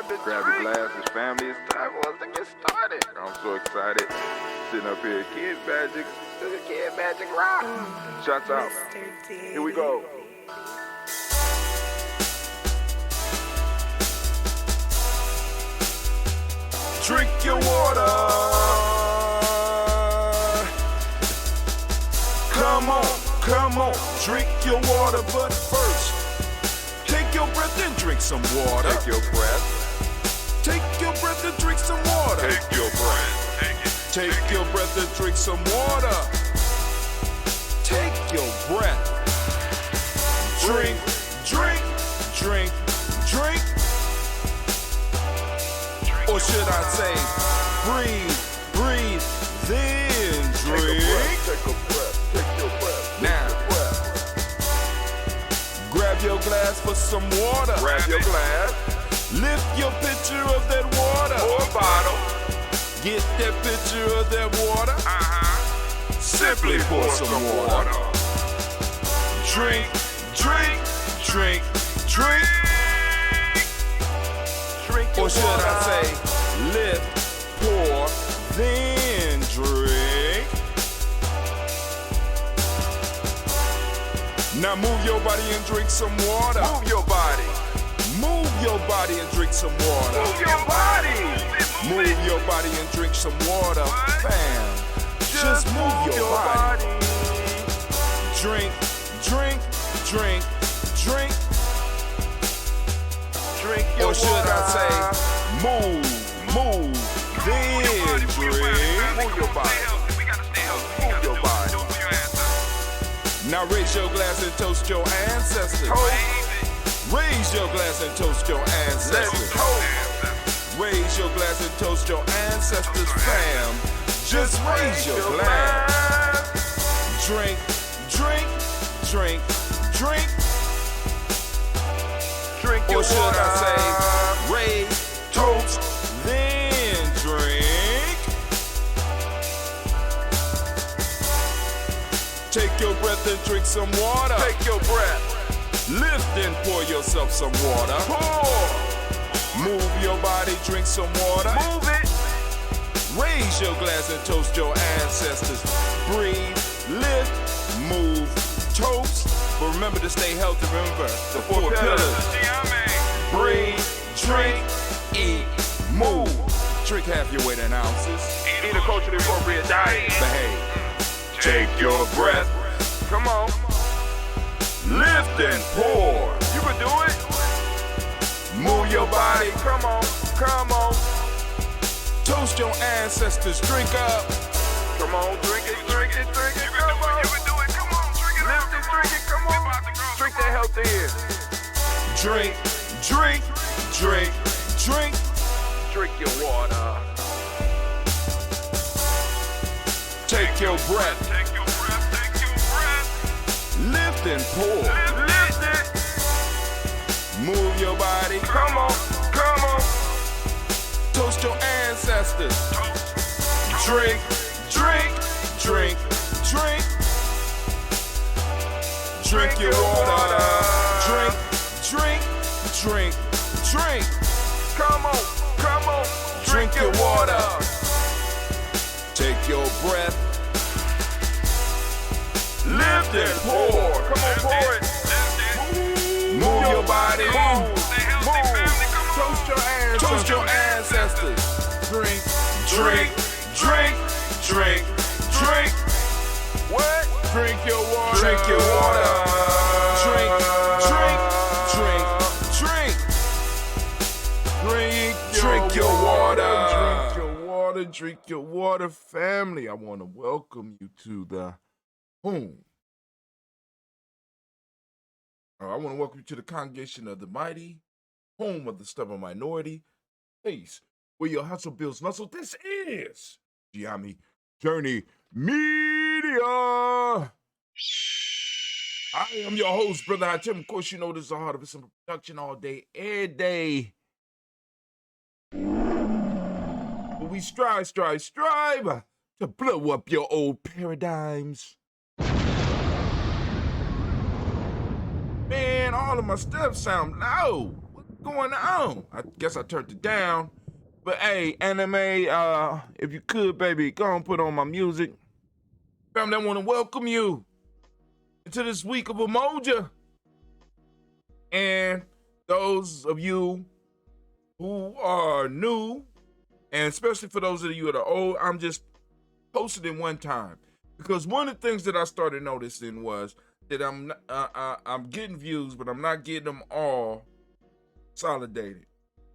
Grab your glasses, family. It's time for us to get started. I'm so excited. Sitting up here, Kid Magic. This is Kid Magic Rock. Shots out. Here we go. Drink your water. Come on, drink your water, but first, take your breath and drink some water. Take your breath. Take your breath and drink some water. Take your breath. Take your breath and drink some water. Take your breath. Drink. Or should I say, breathe, then drink. Take a breath. Now, grab your glass for some water. Grab your glass. Lift your pitcher of that water. Or bottle. Get that pitcher of that water. Simply pour some water. Drink. Or should I say, lift, pour, then drink. Now move your body and drink some water. Move your body and drink some water. Move your body and drink some water. Fam, just move your body. Drink. Or should I say, move, then drink. Move your body. Now raise your glass and toast your ancestors. Raise your glass and toast your ancestors. Raise your glass and toast your ancestors, fam. Just raise your glass. Drink. Or should I say, raise, toast, then drink. Take your breath and drink some water. Take your breath. Lift and pour yourself some water. Pour. Move your body, drink some water. Move it. Raise your glass and toast your ancestors. Breathe, lift, move, toast. But remember to stay healthy. Remember the four pillars. Breathe, drink, eat, move. Drink half your weight in ounces. Eat a culturally appropriate diet. Behave. Take your breath. Come on. Lift and pour. You can do it. Move your body. Come on. Toast your ancestors. Drink up. Come on, drink it. Come on. You can do it. Come on, drink it. Lift and drink it. Come on. Drink that healthy in. Drink. Drink your water. Take your breath. Lift and pour. Lift it. Move your body. Come on. Toast your ancestors. Drink. Drink your water. Drink. Come on. Drink your water. Take your breath. Lift and pour. Come on, pour it. Move your body. Move. Toast your ancestors. Drink. What? Drink your water. Drink. Drink your water, family. I want to welcome you to the home. I want to welcome you to the congregation of the mighty, home of the stubborn minority, place where your hustle builds muscle. This is Gye-Nyame Journey Media. I am your host, Brother Hatim. Of course, you know this is the heart of a simple production all day, every day. But we strive to blow up your old paradigms. Man, all of my stuff sound loud. What going on? I guess I turned it down. But hey, anime, if you could, baby, go and put on my music. Family, I want to welcome you into this week of Umoja. And those of you who are new, and especially for those of you that are old, I'm just posting it one time. Because one of the things that I started noticing was that I'm getting views, but I'm not getting them all consolidated.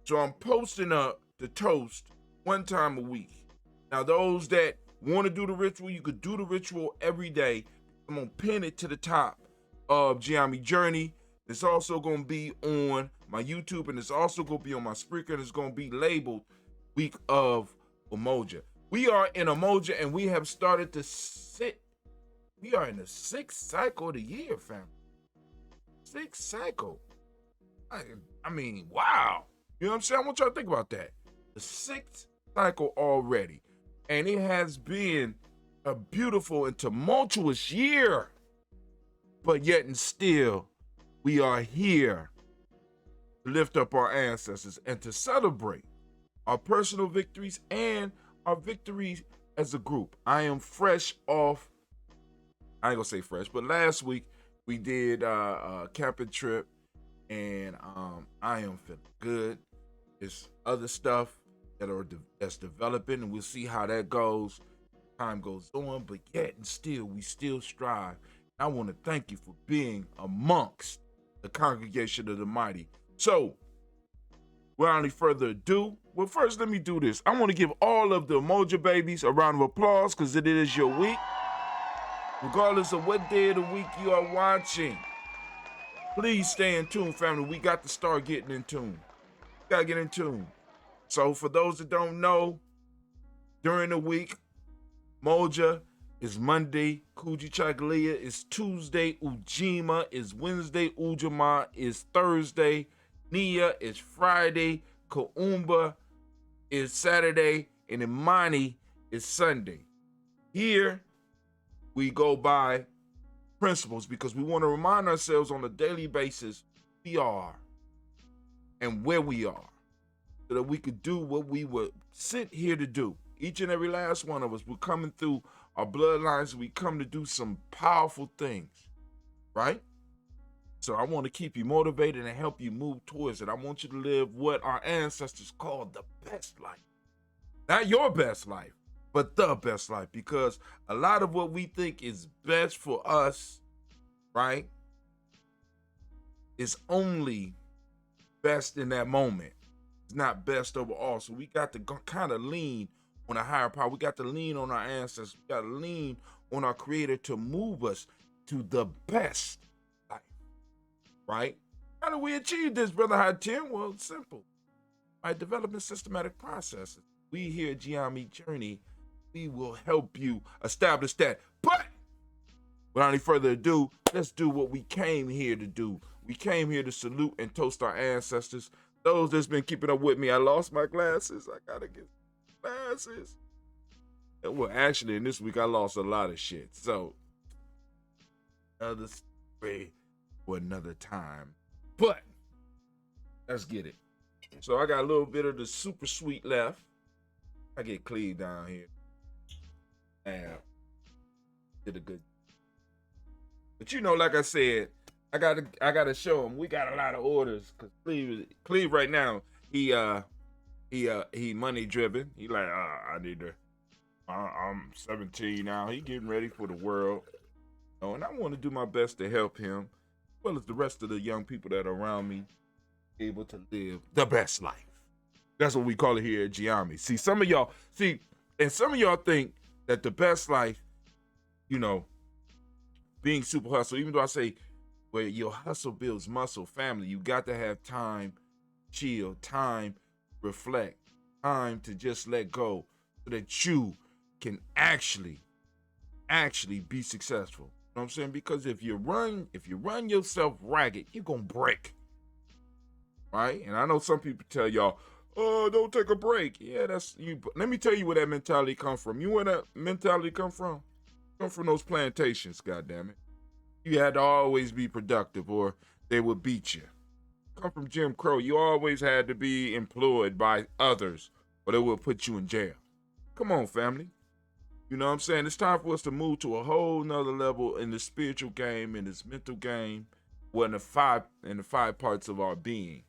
So I'm posting up the toast one time a week. Now, those that want to do the ritual, you could do the ritual every day. I'm going to pin it to the top of Gye-Nyame Journey. It's also going to be on my YouTube, and it's also going to be on my Spreaker, and it's going to be labeled Week of Umoja. We are in Umoja, and we have started to sit. We are in the 6th cycle of the year, family. 6th cycle. I mean, wow. You know what I'm saying? I want y'all to think about that. The 6th cycle already. And it has been a beautiful and tumultuous year. But yet and still, we are here to lift up our ancestors and to celebrate our personal victories and our victories as a group. I am fresh off, I ain't gonna say fresh, but last week we did a camping trip, and I am feeling good. There's other stuff that's developing, and we'll see how that goes. Time goes on, but yet and still, we still strive. And I want to thank you for being amongst the congregation of the mighty. So, without any further ado, well, first let me do this. I want to give all of the Umoja babies a round of applause because it is your week. Regardless of what day of the week you are watching, please stay in tune, family. We got to start getting in tune. Gotta get in tune. So for those that don't know, during the week, Moja is Monday, Kuji Chagalia is Tuesday, Ujima is Wednesday, Ujima is Thursday, Nia is Friday, Kaumba is Saturday, and Imani is Sunday. Here, we go by principles because we want to remind ourselves on a daily basis who we are and where we are, so that we could do what we were sent here to do. Each and every last one of us, we're coming through our bloodlines. We come to do some powerful things, right? So I want to keep you motivated and help you move towards it. I want you to live what our ancestors called the best life. Not your best life, but the best life. Because a lot of what we think is best for us, right, is only best in that moment. It's not best overall. So we got to kind of lean on a higher power. We got to lean on our ancestors. We got to lean on our creator to move us to the best life, right? How do we achieve this, Brother Hatim? Well, it's simple. By developing systematic processes. We here at Gye-Nyame Journey, we will help you establish that. But without any further ado, let's do what we came here to do. We came here to salute and toast our ancestors. Those that's been keeping up with me, I lost my glasses. I gotta get glasses. Well, actually, in this week, I lost a lot of shit. So, another story for another time. But, let's get it. So, I got a little bit of the super sweet left. I get clean down here. And did a good. But you know, like I said, I gotta show him. We got a lot of orders because Cleve right now, he money driven. He like, I'm 17 now. He getting ready for the world. And I want to do my best to help him, as well as the rest of the young people that are around me, able to live the best life. That's what we call it here at Gye-Nyame. Some of y'all think that the best life, being super hustle, even though I say, where your hustle builds muscle, family, you got to have time, chill, time, reflect, time to just let go so that you can actually be successful. You know what I'm saying? Because if you run yourself ragged, you're going to break. Right? And I know some people tell y'all, oh, don't take a break. Yeah, that's you. Let me tell you where that mentality comes from. You know where that mentality come from? Come from those plantations, goddammit. You had to always be productive or they would beat you. come from Jim Crow. You always had to be employed by others, or they will put you in jail. Come on, family. You know what I'm saying? It's time for us to move to a whole nother level in the spiritual game, in this mental game, well, in the five parts of our being.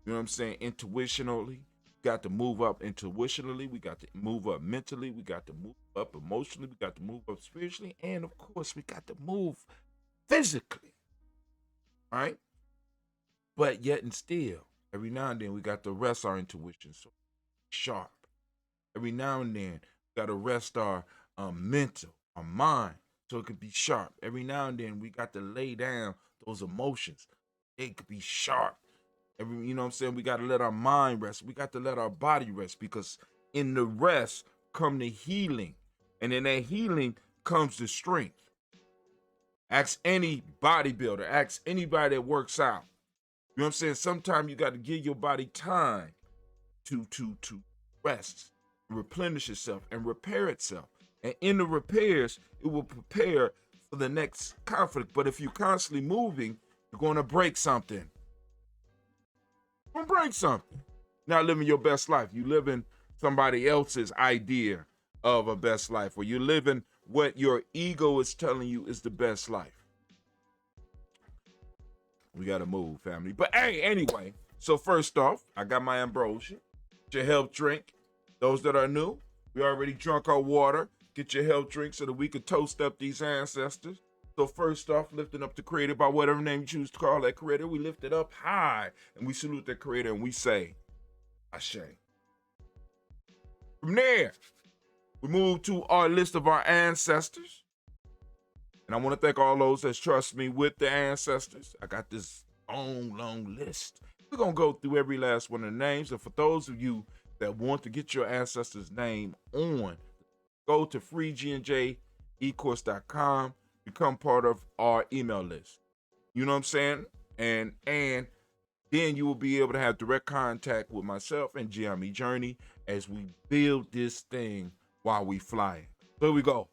You know what I'm saying? Intuitionally, we got to move up intuitionally. We got to move up mentally. We got to move up emotionally. We got to move up spiritually. And, of course, we got to move physically. Right? But yet and still, every now and then, we got to rest our intuition so sharp. Every now and then, we got to rest our mental, our mind, so it could be sharp. Every now and then, we got to lay down those emotions. It could be sharp. You know what I'm saying? We got to let our mind rest. We got to let our body rest, because in the rest come the healing. And in that healing comes the strength. Ask any bodybuilder. Ask anybody that works out. You know what I'm saying? Sometimes you got to give your body time to rest, replenish itself, and repair itself. And in the repairs, it will prepare for the next conflict. But if you're constantly moving, you're going to break something. You're going to break something. Not living your best life. You're living somebody else's idea of a best life, or you're living what your ego is telling you is the best life. We got to move, family. But hey, anyway, so first off, I got my ambrosia. Get your health drink. Those that are new, we already drunk our water. Get your health drink so that we could toast up these ancestors. So first off, lifting up the creator by whatever name you choose to call that creator. We lift it up high and we salute that creator and we say, Ashe. From there, we move to our list of our ancestors. And I want to thank all those that trust me with the ancestors. I got this long list. We're going to go through every last one of the names. And for those of you that want to get your ancestors' name on, go to freegnjecourse.com, become part of our email list. You know what I'm saying? And then you will be able to have direct contact with myself and Gye-Nyame Journey as we build this thing while we fly. So here we go.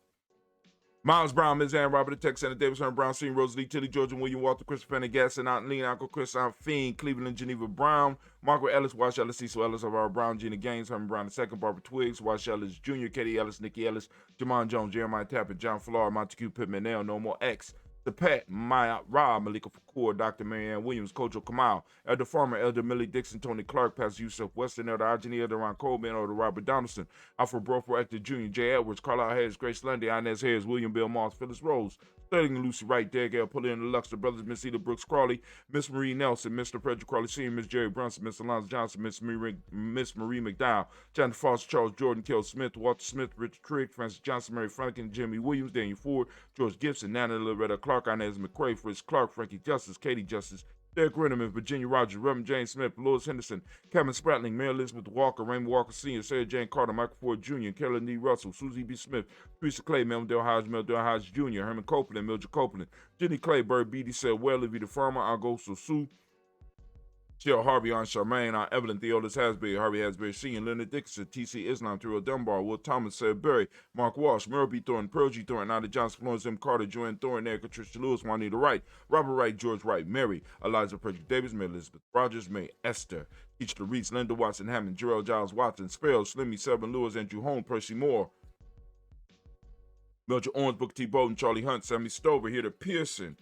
Miles Brown, Ms. Ann Robert, Tex, Santa Davis, Herman Brown, Senior, Rosalie, Tilly, Georgia, William, Walter, Christopher, Pendergast, Aunt Lean, Uncle Chris, Aunt Fiend, Cleveland, Geneva Brown, Margaret Ellis, Wash Ellis, Cecil Ellis, Alvaro Brown, Gina Gaines, Herman Brown II, Barbara Twiggs, Wash Ellis Jr., Katie Ellis, Nikki Ellis, Jamon Jones, Jeremiah Tapper, John Flora, Montague Pittman, Nell, No More X, The Pet, Maya Rob, Malika Fakour, Dr. Marianne Williams, Kojo Kamal, Elder Farmer, Elder Millie Dixon, Tony Clark, Pastor Yusuf Weston, Elder Ajani, Elder Ron Coleman, Elder Robert Donaldson, Alfred Brothel, Actor Jr., Jay Edwards, Carlisle Hayes, Grace Lundy, Inez Hayes, William Bill Moss, Phyllis Rose, Sterling and Lucy Wright, Dergale, Pullian, the Luxor Brothers, Miss Eda Brooks Crawley, Miss Marie Nelson, Mr. Frederick Crawley Sr., Miss Jerry Brunson, Miss Alonzo Johnson, Miss Marie McDowell, Jonathan Foster, Charles Jordan, Kel Smith, Walter Smith, Richard Trigg, Francis Johnson, Mary Franklin, Jimmy Williams, Daniel Ford, George Gibson, Nana Loretta Clark, Inez McCrae, Fritz Clark, Frankie Justice, Katie Justice, Derek Renneman, Virginia Rogers, Reverend James Smith, Louis Henderson, Kevin Spratling, Mary Elizabeth Walker, Raymond Walker Sr., Sarah Jane Carter, Michael Ford Jr., Carolyn D. Russell, Susie B. Smith, Teresa Clay, Meldale Hodge Jr., Herman Copeland, Mildred Copeland, Jenny Clay, Bird Beatty, said Well, the Farmer, Augusto Sue, Cheryl Harvey, on Charmaine, on Evelyn Theodis Hasbury, Harvey Hasbury Sr., Leonard Dixon, T.C. Islam, Terrell Dunbar, Will Thomas, Sarah Berry, Mark Walsh, Merle B. Thornton, Pearl G. Thornton, Nada Johnson, Florence M. Carter, Joanne Thornton, Erica Tricia Lewis, Juanita Wright, Robert Wright, George Wright, Mary, Eliza Frederick Davis, Mary Elizabeth Rogers, May Esther, Teacher Reese, Linda Watson Hammond, Gerald Giles Watson, Sparrow, Slimmy, Selvin Lewis, Andrew Holmes, Percy Moore, Mildred Owens, Booker T. Bowden, Charlie Hunt, Sammy Stover, Here to Pearson,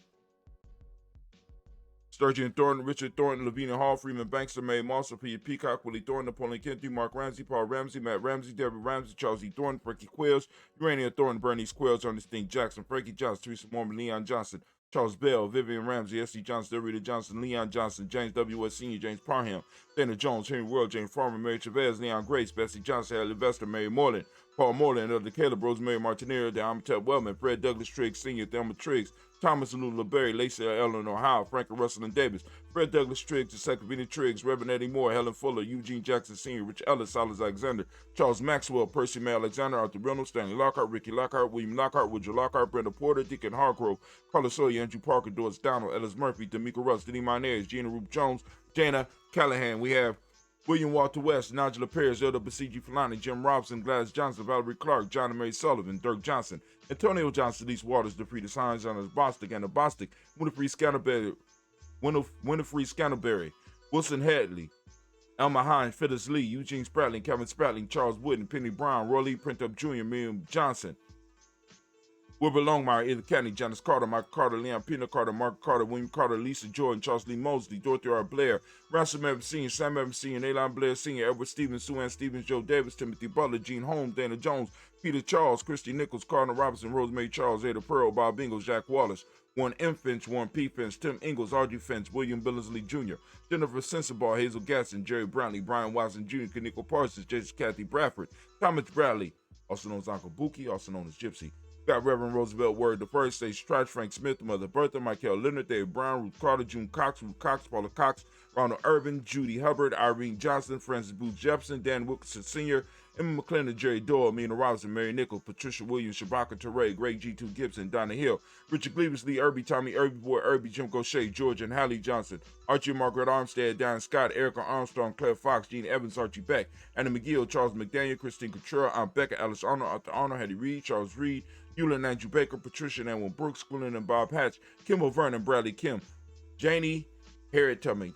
Sturgeon Thornton, Richard Thornton, Lavina Hall, Freeman Bankster, May Mossel, Peter Peacock, Willie Thornton, Napoleon Kennedy, Mark Ramsey, Paul Ramsey, Matt Ramsey, Deborah Ramsey, Charles E. Thornton, Frankie Quills, Urania Thornton, Bernice Quills, Ernestine Jackson, Frankie Johnson, Teresa Mormon, Leon Johnson, Charles Bell, Vivian Ramsey, S.C. Johnson, Rita Johnson, Leon Johnson, James W. S. Sr., James Parham, Dana Jones, Henry World, James Farmer, Mary Chavez, Leon Grace, Bessie Johnson, Haley Vester, Mary Moreland, Paul Moreland, Elder Caleb, Rosemary Martinero, Deamitep Wellman, Fred Douglas Triggs Sr., Thelma Triggs, Thomas and Lula Berry, Lacey Eleanor Howe, Franklin Russell and Davis, Fred Douglas Triggs, the second Vina Triggs, Reverend Eddie Moore, Helen Fuller, Eugene Jackson Sr., Rich Ellis, Silas Alexander, Charles Maxwell, Percy May Alexander, Arthur Reynolds, Stanley Lockhart, Ricky Lockhart, William Lockhart, Woodrow Lockhart, Brenda Porter, Deacon Hargrove, Carlos Sawyer, Andrew Parker, Doris Donald, Ellis Murphy, D'Amico Russ, Denny Minez, Gina Roop Jones, Jana Callahan. We have William Walter West, Nigel Perez, Elder Basiji Fulani, Jim Robson, Gladys Johnson, Valerie Clark, John and Mary Sullivan, Dirk Johnson, Antonio Johnson, Denise Waters, DeFrida Hines, Jonas Bostic, Anna Bostic, Winifred Scantleberry, Wilson Hadley, Elmer Hines, Phyllis Lee, Eugene Spratling, Kevin Spratling, Charles Wooden, Penny Brown, Roy Lee, Printup Jr., Miriam Johnson, Wilbur Longmire, Edith County, Janice Carter, Michael Carter, Leon Pina Carter, Mark Carter, William Carter, Lisa Jordan, Charles Lee Mosley, Dorothy R. Blair, Ransom Evans Sr., Sam Evans Sr., Nalon Blair Sr., Edward Stevens, Sue Ann Stevens, Joe Davis, Timothy Butler, Gene Holmes, Dana Jones, Peter Charles, Christy Nichols, Cardinal Robinson, Rosemary Charles, Ada Pearl, Bob Ingalls, Jack Wallace, Warren M. Finch, Warren P. Finch, Tim Ingalls, R.G. Finch, William Billingsley Jr., Jennifer Sensabaugh, Hazel Gasson, Jerry Brownlee, Brian Watson Jr., Kaniko Parsons, Jason Kathy Bradford, Thomas Bradley, also known as Uncle Buki, also known as Gypsy. Got Reverend Roosevelt Word the First, Stage Trish, Frank Smith, Mother Bertha, Michael Leonard, David Brown, Ruth Carter, June Cox, Ruth Cox, Paula Cox, Ronald Irvin, Judy Hubbard, Irene Johnson, Francis Booth Jefferson, Dan Wilkinson Sr., Emma McClendon, Jerry Doyle, Mina Robinson, Mary Nichols, Patricia Williams, Shabaka Teray, Greg G2 Gibson, Donna Hill, Richard Gleavis, Lee Irby, Tommy Irby Boy Irby, Jim Gaucher, George and Hallie Johnson, Archie and Margaret Armstead, Diane Scott, Erica Armstrong, Claire Fox, Gene Evans, Archie Beck, Anna McGill, Charles McDaniel, Christine Cottrell, Aunt Becca, Alice Arnold, Arthur Arnold, Hattie Reed, Charles Reed, Eula and Andrew Baker, Patricia and Anwin Brooks, Gwendolyn and Bob Hatch, Kimball Vernon, Bradley Kim, Janie, Harriet Tummy,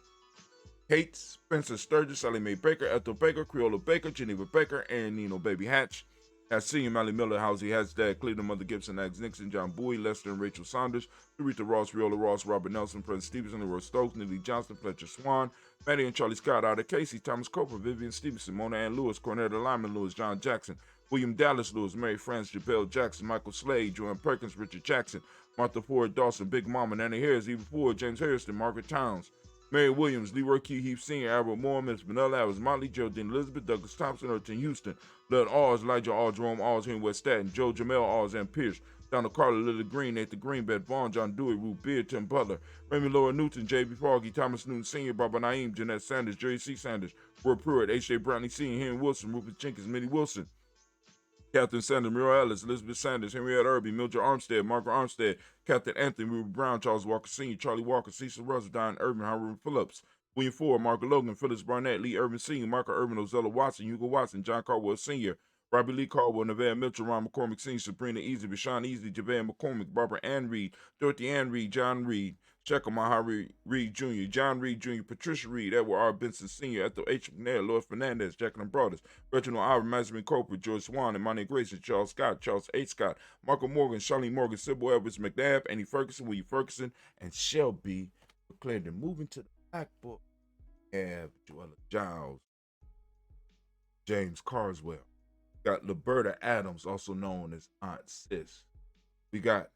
Kate, Spencer Sturgis, Sally Mae Baker, Ethel Baker, Creola Baker, Geneva Baker, and Nino Baby Hatch. As Senior Mally Miller, Housey Hatch, Dad, Cleveland, Mother Gibson, Ags Nixon, John Bowie, Lester and Rachel Saunders, Aretha Ross, Riola Ross, Robert Nelson, Prince Stevenson, Leroy Stokes, Nellie Johnson, Fletcher Swan, Maddie and Charlie Scott, Ida Casey, Thomas Coper, Vivian Stevenson, Mona Ann Lewis, Cornetta Lyman Lewis, John Jackson, William Dallas Lewis, Mary France, Jabel Jackson, Michael Slade, Joanne Perkins, Richard Jackson, Martha Ford Dawson, Big Mama, Nanny Harris, Eva Ford, James Harrison, Margaret Towns, Mary Williams, Leroy Q. Heath Sr., Albert Moore, Miss Vanilla Adams, Motley, Geraldine Elizabeth, Douglas Thompson, Erton Houston, Lud Alls, Elijah Alls, Jerome Alls, Henry West Staten, Joe Jamel Alls, and Pierce, Donald Carter, Lily Green, Nathan Green, Beth Vaughn, John Dewey, Ruth Beard, Tim Butler, Remy Laura Newton, J.B. Foggy, Thomas Newton Sr., Barbara Naeem, Jeanette Sanders, Jerry C. Sanders, Roy Pruitt, H.J. Brownlee Sr., Henry Wilson, Rupert Jenkins, Minnie Wilson, Catherine Sanders, Muriel Ellis, Elizabeth Sanders, Henrietta Irby, Mildred Armstead, Margaret Armstead, Captain Anthony, Ruben Brown, Charles Walker Sr., Charlie Walker, Cecil Russell, Diane Irvin, Howard Phillips, William Ford, Margaret Logan, Phyllis Barnett, Lee Irvin Sr., Michael Irvin, Ozella Watson, Hugo Watson, John Caldwell Sr., Robbie Lee Caldwell, Nevada Mitchell, Ron McCormick Sr., Sabrina Easy, Rashawn Easy, Javon McCormick, Barbara Ann Reed, Dorothy Ann Reed, John Reed, Shekel Maha Reed Jr., John Reed Jr., Patricia Reed, Edward R. Benson Sr., Ethel H. McNair, Lloyd Fernandez, Jacqueline Broadus, Reginald Albert, Mazarin Coper, George Swan, and Monty Grayson, Charles Scott, Charles H. Scott, Marco Morgan, Charlene Morgan, Sybil Edwards, McNabb, Annie Ferguson, William Ferguson, and Shelby McClendon. Moving to the Black Book, have Joella Giles, James Carswell. We got Liberta Adams, also known as Aunt Sis. We got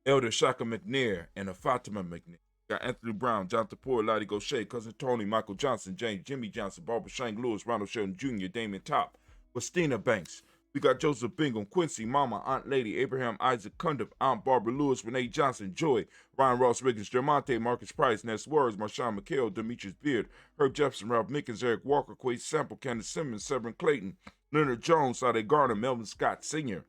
Elder Shaka McNair and Fatima McNair. We got Anthony Brown, Jonathan Poor, Lottie Gaucher, Cousin Tony, Michael Johnson, James, Jimmy Johnson, Barbara Shank Lewis, Ronald Sheldon Jr., Damon Top, Christina Banks. We got Joseph Bingham, Quincy, Mama, Aunt Lady, Abraham Isaac Cundiff, Aunt Barbara Lewis, Renee Johnson, Joy, Ryan Ross Wiggins, Jermonte, Marcus Price, Ness Words, Marshawn McHale, Demetrius Beard, Herb Jefferson, Ralph Mickens, Eric Walker, Quay Sample, Candace Simmons, Severin Clayton, Leonard Jones, Sade Garner, Melvin Scott Sr.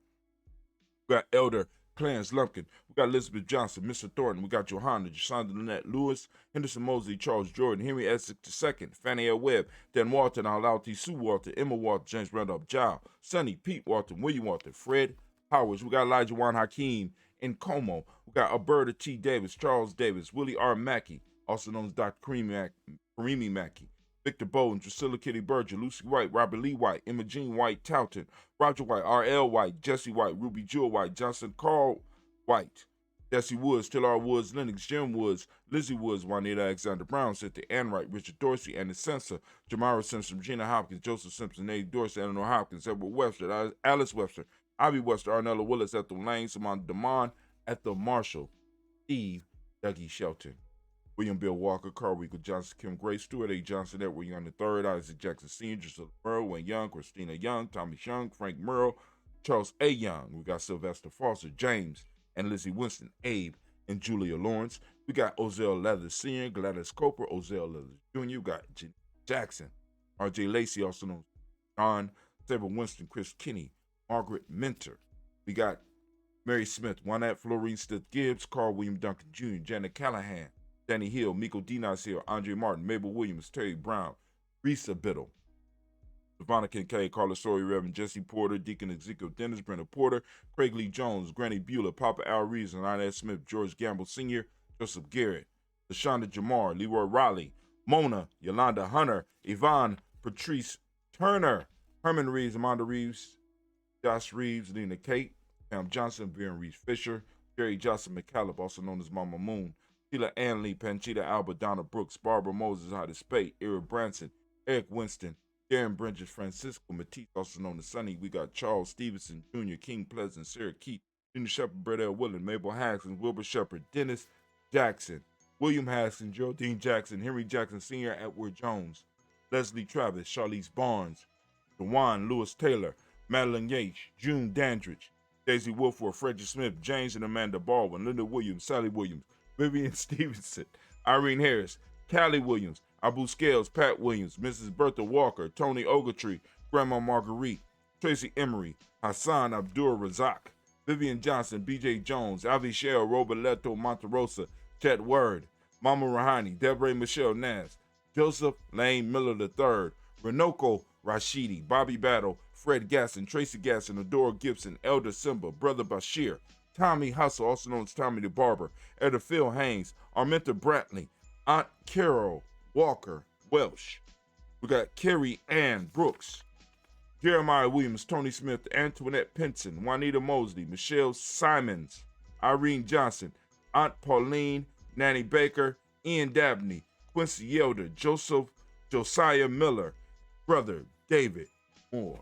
We got Elder Clarence Lumpkin. We got Elizabeth Johnson, Mr. Thornton. We got Johanna, Jasonda Lynette Lewis, Henderson Mosley, Charles Jordan, Henry Essex II, Fannie L. Webb, Dan Walton, Alauti Sue Walton, Emma Walton, James Randolph Giles, Sonny, Pete Walton, William Walton, Fred Howard. We got Elijah Juan Hakeem in Como. We got Alberta T. Davis, Charles Davis, Willie R. Mackey, also known as Dr. Karimi Mackey, Victor Bowden, Drusilla Kitty Berger, Lucy White, Robert Lee White, Emma Jean White Touton, Roger White, R.L. White, Jesse White, Ruby Jewel White, Johnson Carl White, Jesse Woods, Taylor Woods, Lennox, Jim Woods, Lizzie Woods, Juanita Alexander Brown, Cynthia Ann Wright, Richard Dorsey, Anna Sensa, Jamara Simpson, Regina Hopkins, Joseph Simpson, Nate Dorsey, Eleanor Hopkins, Edward Webster, Alice Webster, Ivy Webster, Arnella Willis, Ethel Lane, Simon DeMond, Ethel Marshall, Steve, Dougie Shelton, William Bill Walker, Carl Rico Johnson, Kim Gray, Stuart A. Johnson, Edward Young III, Isaac Jackson Sr., Drusilla Merle, Wayne Young, Christina Young, Tommy Young, Frank Merle, Charles A. Young. We got Sylvester Foster, James, and Lizzie Winston, Abe, and Julia Lawrence. We got Ozell Leathers Sr., Gladys Coper, Ozell Leathers Jr. We got Jenny Jackson, R.J. Lacey, also known as John, Sarah Winston, Chris Kinney, Margaret Minter. We got Mary Smith, Juanette Florine Stith Gibbs, Carl William Duncan Jr., Janet Callahan, Danny Hill, Miko Dinas Hill, Andre Martin, Mabel Williams, Terry Brown, Risa Biddle, Savannah Kincaid, Carla Story, Reverend Jesse Porter, Deacon Ezekiel Dennis, Brenda Porter, Craig Lee Jones, Granny Bueller, Papa Al Reeves, and Inez Smith, George Gamble Sr., Joseph Garrett, LaShonda Jamar, Leroy Raleigh, Mona, Yolanda Hunter, Yvonne Patrice Turner, Herman Reeves, Amanda Reeves, Josh Reeves, Lena Kate, Pam Johnson, Viren Reeves Fisher, Jerry Johnson McCallum, also known as Mama Moon, Sheila Ann Lee, Panchita Albert, Donna Brooks, Barbara Moses, Hottie Spade, Eric Branson, Eric Winston, Darren Bridges, Francisco Matisse, also known as Sonny. We got Charles Stevenson Jr., King Pleasant, Sarah Keith, Junior Shepard, Brett L. Willen, Mabel Haskins, Wilbur Shepard, Dennis Jackson, William Haskins, Geraldine Jackson, Henry Jackson Sr., Edward Jones, Leslie Travis, Charlize Barnes, DeJuan Lewis Taylor, Madeline Yates, June Dandridge, Daisy Wilford, Frederick Smith, James and Amanda Baldwin, Linda Williams, Sally Williams, Vivian Stevenson, Irene Harris, Callie Williams, Abu Scales, Pat Williams, Mrs. Bertha Walker, Tony Ogletree, Grandma Marguerite, Tracy Emery, Hassan Abdul Razak, Vivian Johnson, BJ Jones, Avi Shell, Roberto Monterosa, Chet Word, Mama Rahani, Deborah Michelle Naz, Joseph Lane Miller III, Renoko Rashidi, Bobby Battle, Fred Gasson, Tracy Gasson, Adora Gibson, Elder Simba, Brother Bashir, Tommy Hustle, also known as Tommy the Barber, Elder Phil Haynes, Arminta Brantley, Aunt Carol Walker Welsh. We got Carrie Ann Brooks, Jeremiah Williams, Tony Smith, Antoinette Pinson, Juanita Mosley, Michelle Simons, Irene Johnson, Aunt Pauline, Nanny Baker, Ian Dabney, Quincy Yelder, Josiah Miller, Brother David Moore.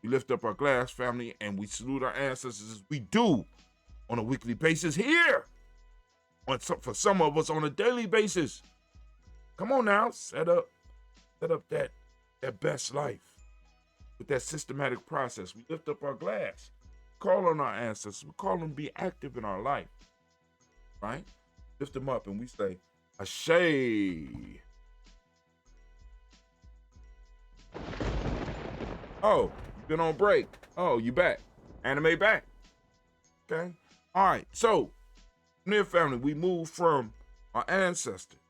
We lift up our glass, family, and we salute our ancestors as we do on a weekly basis here. For some of us on a daily basis. Come on now, set up that best life with that systematic process. We lift up our glass, call on our ancestors, we call them to be active in our life, right? Lift them up and we say, Ashe. Oh, you've been on break. Oh, you back. Anime back. Okay. All right. So, near family, we move from our ancestors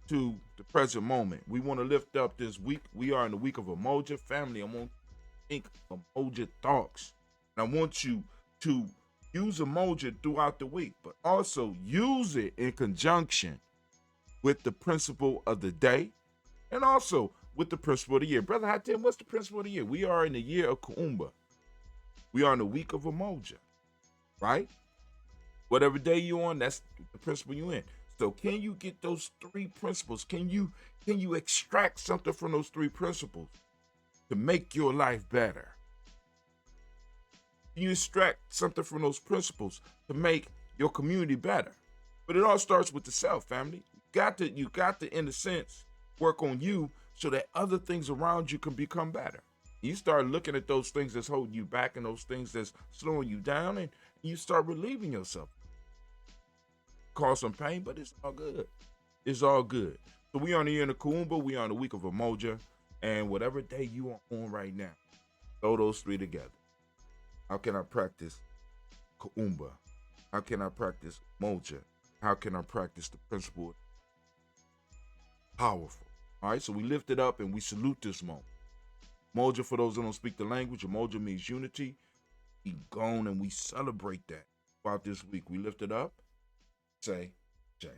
to the present moment. We want to lift up this week. We are in the week of Umoja. Family, I want to think Umoja thoughts. And I want you to use Umoja throughout the week, but also use it in conjunction with the principle of the day and also with the principle of the year. Brother Hatem, what's the principle of the year? We are in the year of Kuumba. We are in the week of Umoja, right? Whatever day you're on, that's the principle you're in. So can you get those three principles? Can you extract something from those three principles to make your life better? Can you extract something from those principles to make your community better? But it all starts with the self, family. You got to, in a sense, work on you so that other things around you can become better. You start looking at those things that's holding you back and those things that's slowing you down, and you start relieving yourself. Cause some pain, but it's all good. It's all good. So we are in the Kuumba, we are in the week of Umoja, and whatever day you are on right now, throw those three together. How can I practice Kuumba? How can I practice Umoja? How can I practice the principle? Powerful. All right, so we lift it up and we salute this moment. Umoja, for those who don't speak the language, Umoja means unity. We gone and we celebrate that throughout this week. We lift it up. Say, Jay.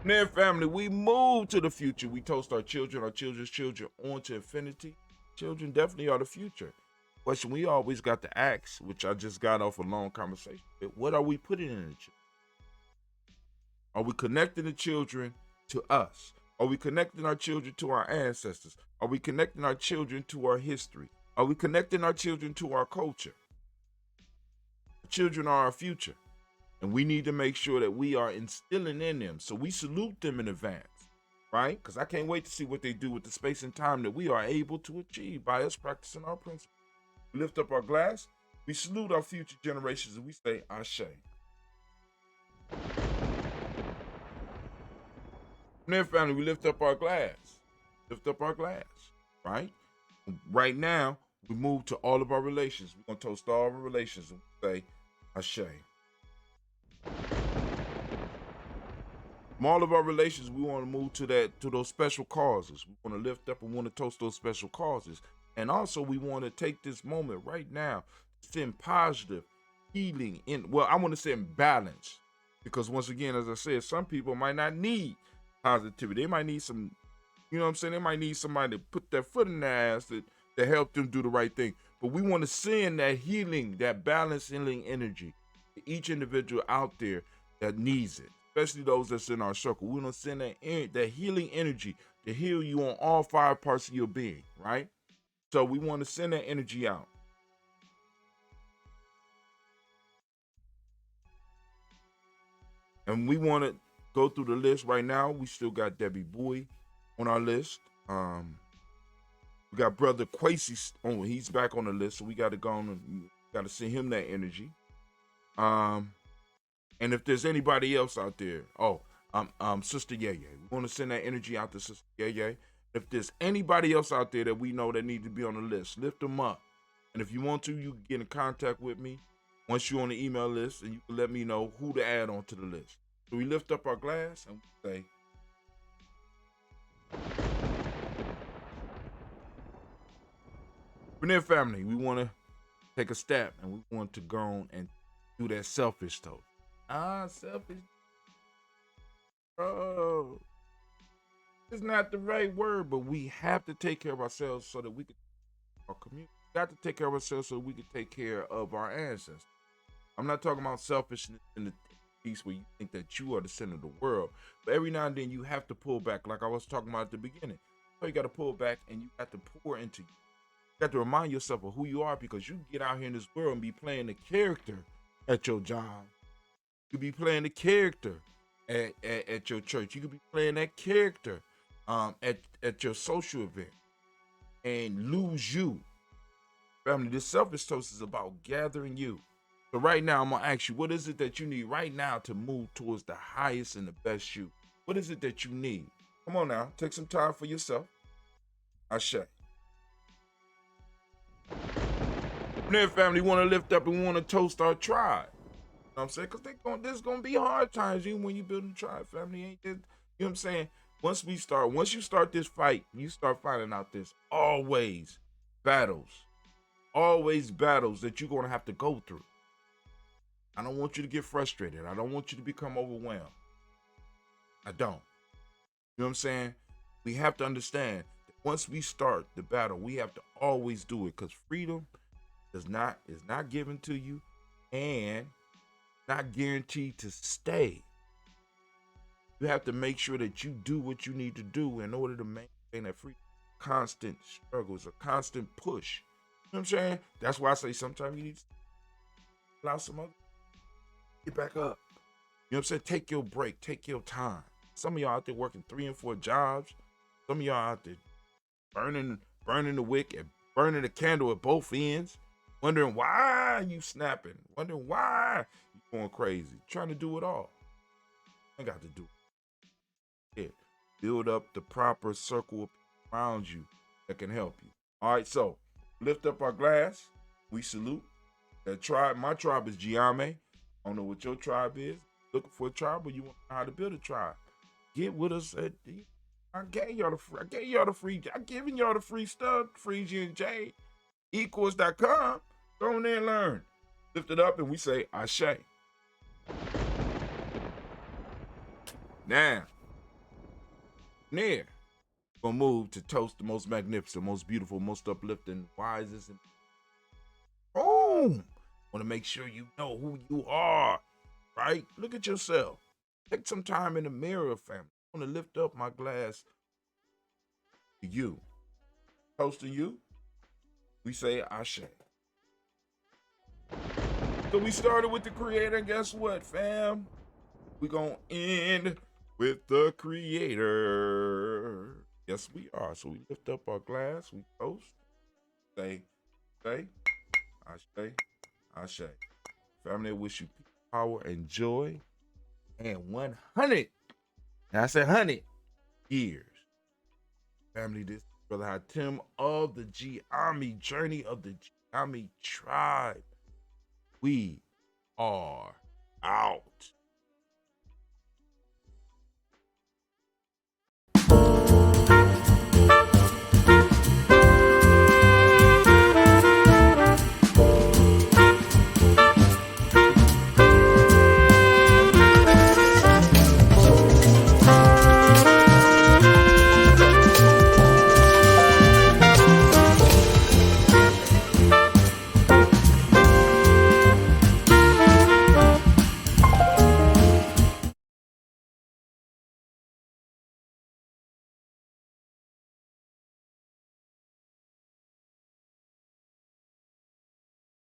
Now, family, we move to the future. We toast our children's children on to infinity. Children definitely are the future. Question we always got to ask, which I just got off a long conversation, what are we putting in the children? Are we connecting the children to us? Are we connecting our children to our ancestors? Are we connecting our children to our history? Are we connecting our children to our culture? Children are our future, and we need to make sure that we are instilling in them. So we salute them in advance, right? Because I can't wait to see what they do with the space and time that we are able to achieve by us practicing our principles. We lift up our glass, we salute our future generations, and we say, Ashe. And then, family, we lift up our glass. Lift up our glass, right? Right now, we move to all of our relations. We're going to toast all of our relations and say, Ashe. From all of our relations, we want to move to those special causes. We want to lift up and want to toast those special causes. And also, we want to take this moment right now to send positive healing in, well, I want to say in balance. Because once again, as I said, some people might not need positivity. They might need some, you know what I'm saying? They might need somebody to put their foot in their ass to help them do the right thing. But we want to send that healing, that balance healing energy to each individual out there that needs it, especially those that's in our circle. We want to send that healing energy to heal you on all 5 parts of your being, right? So we want to send that energy out. And we want to go through the list right now. We still got Debbie Bowie on our list. We got Brother Quasi on. He's back on the list, so we got to go on and got to send him that energy. And if there's anybody else out there, Sister Ye-Ye. We want to send that energy out to Sister Ye-Ye. If there's anybody else out there that we know that need to be on the list, lift them up. And if you want to, you can get in contact with me once you're on the email list, and you can let me know who to add onto the list. So we lift up our glass and we say, Renee family, we want to take a step and we want to go on and do that selfish toast. Selfish. Oh, it's not the right word, but we have to take care of ourselves so that we can our community. We got to take care of ourselves so we can take care of our ancestors. I'm not talking about selfishness in the piece where you think that you are the center of the world, but every now and then you have to pull back, like I was talking about at the beginning. So you got to pull back and you got to pour into you. You got to remind yourself of who you are, because you get out here in this world and be playing the character at your job. You could be playing the character at your church. You could be playing that character at your social event and lose you. Family, this selfish toast is about gathering you. So right now, I'm going to ask you, what is it that you need right now to move towards the highest and the best you? What is it that you need? Come on now, take some time for yourself. Ashe. Now, family, want to lift up and want to toast our tribe. You know what I'm saying? Because there's going to be hard times even when you build a tribe, family. Ain't it? You know what I'm saying? Once you start this fight, you start finding out there's always battles that you're going to have to go through. I don't want you to get frustrated. I don't want you to become overwhelmed. I don't. You know what I'm saying? We have to understand that once we start the battle, we have to always do it, because freedom is not given to you and not guaranteed to stay. You have to make sure that you do what you need to do in order to maintain that freedom. Constant struggles, a constant push. You know what I'm saying? That's why I say sometimes you need to allow some other. Get back up. You know what I'm saying? Take your break. Take your time. Some of y'all out there working 3 and 4 jobs. Some of y'all out there burning the wick and burning the candle at both ends. Wondering why you snapping. Wondering why you going crazy. Trying to do it all. I got to do it. Yeah. Build up the proper circle around you that can help you. All right, so lift up our glass. We salute. That tribe, my tribe is Gye-Nyame. I don't know what your tribe is. Looking for a tribe, or you want to know how to build a tribe? Get with us at I gave y'all the free. I'm giving y'all the free stuff. Freezy and Jay. eCourse.com. Go in there and learn. Lift it up and we say Ashe. Now, gonna move to toast the most magnificent, most beautiful, most uplifting, wisest, and boom. Want to make sure you know who you are, right? Look at yourself. Take some time in the mirror, family. I want to lift up my glass to you. Toast to you. We say Ashe. So we started with the creator, and guess what, fam? We're going to end with the creator. Yes, we are. So we lift up our glass. We toast. Say, Ashe. Ashe. Family, I wish you peace, power, and joy. And 100. And I said 100 years. Family, this is Brother Hatim of the Gye-Nyame journey of the Gye-Nyame tribe. We are out.